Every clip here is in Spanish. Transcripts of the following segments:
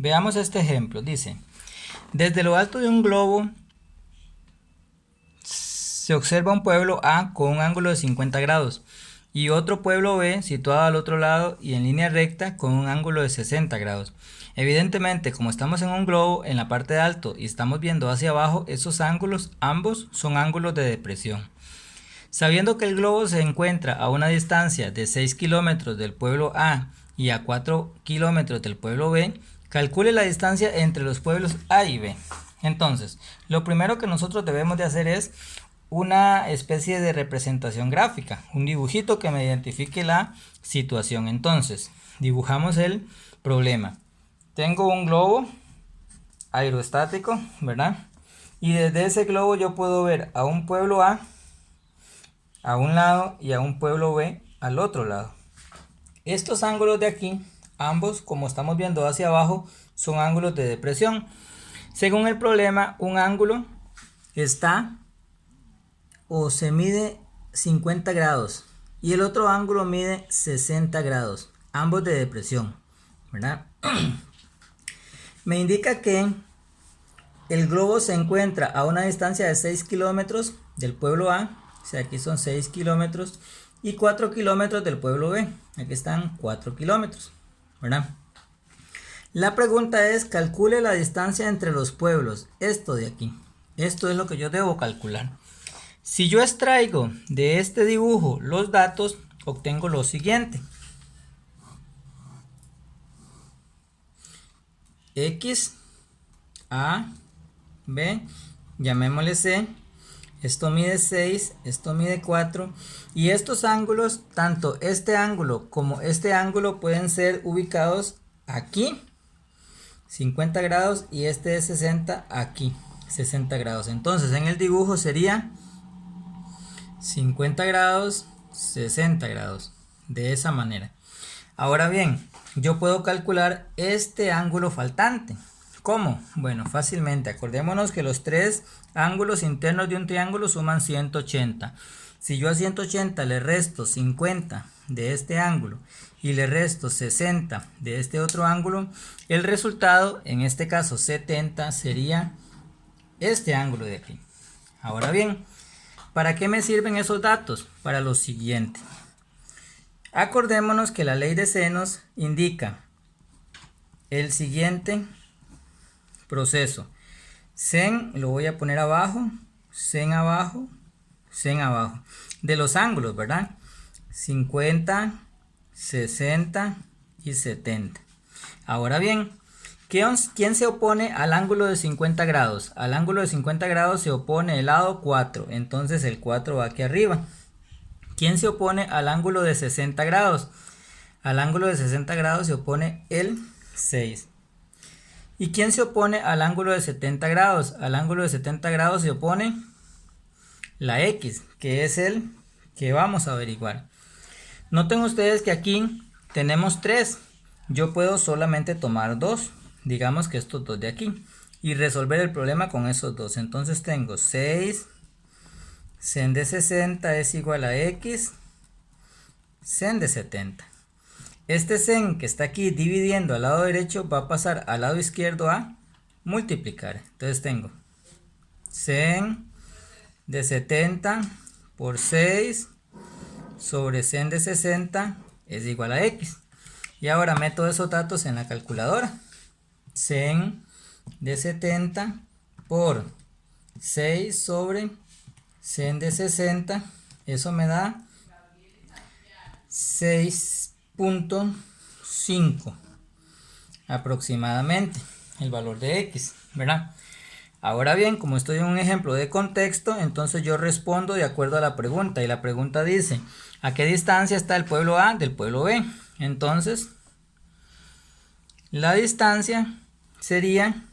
Veamos este ejemplo. Dice, desde lo alto de un globo se observa un pueblo A con un ángulo de 50 grados y otro pueblo B situado al otro lado y en línea recta con un ángulo de 60 grados. Evidentemente, como estamos en un globo en la parte de alto y estamos viendo hacia abajo, esos ángulos ambos son ángulos de depresión. Sabiendo que el globo se encuentra a una distancia de 6 kilómetros del pueblo A y a 4 kilómetros del pueblo B, calcule la distancia entre los pueblos A y B. Entonces, lo primero que nosotros debemos de hacer es una especie de representación gráfica, un dibujito que me identifique la situación. Entonces, dibujamos el problema. Tengo un globo aerostático, ¿verdad? Y desde ese globo yo puedo ver a un pueblo A un lado y a un pueblo B al otro lado. Estos ángulos de aquí, ambos, como estamos viendo hacia abajo, son ángulos de depresión. Según el problema, un ángulo está o se mide 50 grados y el otro ángulo mide 60 grados, ambos de depresión, ¿verdad? Me indica que el globo se encuentra a una distancia de 6 kilómetros del pueblo A, o sea, aquí son 6 kilómetros, y 4 kilómetros del pueblo B, aquí están 4 kilómetros, ¿verdad? La pregunta es, calcule la distancia entre los pueblos, esto de aquí, esto es lo que yo debo calcular. Si yo extraigo de este dibujo los datos, obtengo lo siguiente. X, A, B, llamémosle C. Esto mide 6, esto mide 4. Y estos ángulos, tanto este ángulo como este ángulo, pueden ser ubicados aquí, 50 grados, y este de 60 aquí, 60 grados. Entonces en el dibujo sería 50 grados, 60 grados, de esa manera. Ahora bien, yo puedo calcular este ángulo faltante. ¿Cómo? Bueno, fácilmente. Acordémonos que los tres ángulos internos de un triángulo suman 180. Si yo a 180 le resto 50 de este ángulo y le resto 60 de este otro ángulo, el resultado, en este caso 70, sería este ángulo de aquí. Ahora bien, ¿para qué me sirven esos datos? Para lo siguiente. Acordémonos que la ley de senos indica el siguiente proceso. Sen lo voy a poner abajo, sen abajo, sen abajo. De los ángulos, ¿verdad? 50, 60 y 70. Ahora bien, ¿quién se opone al ángulo de 50 grados? Al ángulo de 50 grados se opone el lado 4, entonces el 4 va aquí arriba. ¿Quién se opone al ángulo de 60 grados? Al ángulo de 60 grados se opone el 6. ¿Y quién se opone al ángulo de 70 grados? Al ángulo de 70 grados se opone la X, que es el que vamos a averiguar. Noten ustedes que aquí tenemos 3. Yo puedo solamente tomar 2, digamos que estos 2 de aquí, y resolver el problema con esos 2. Entonces tengo 6, sen de 60 es igual a X, sen de 70. Este sen que está aquí dividiendo al lado derecho va a pasar al lado izquierdo a multiplicar. Entonces tengo sen de 70 por 6 sobre sen de 60 es igual a X. Y ahora meto esos datos en la calculadora. Sen de 70 por 6 sobre sen de 60, eso me da 6.5 aproximadamente, el valor de X, ¿verdad? Ahora bien, como estoy en un ejemplo de contexto, entonces yo respondo de acuerdo a la pregunta, y la pregunta dice, ¿a qué distancia está el pueblo A del pueblo B? Entonces, la distancia sería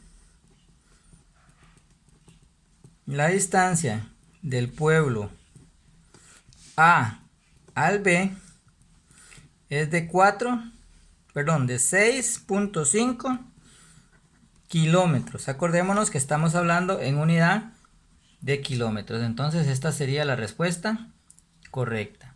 la distancia del pueblo A al B es de 6.5 kilómetros. Acordémonos que estamos hablando en unidad de kilómetros. Entonces esta sería la respuesta correcta.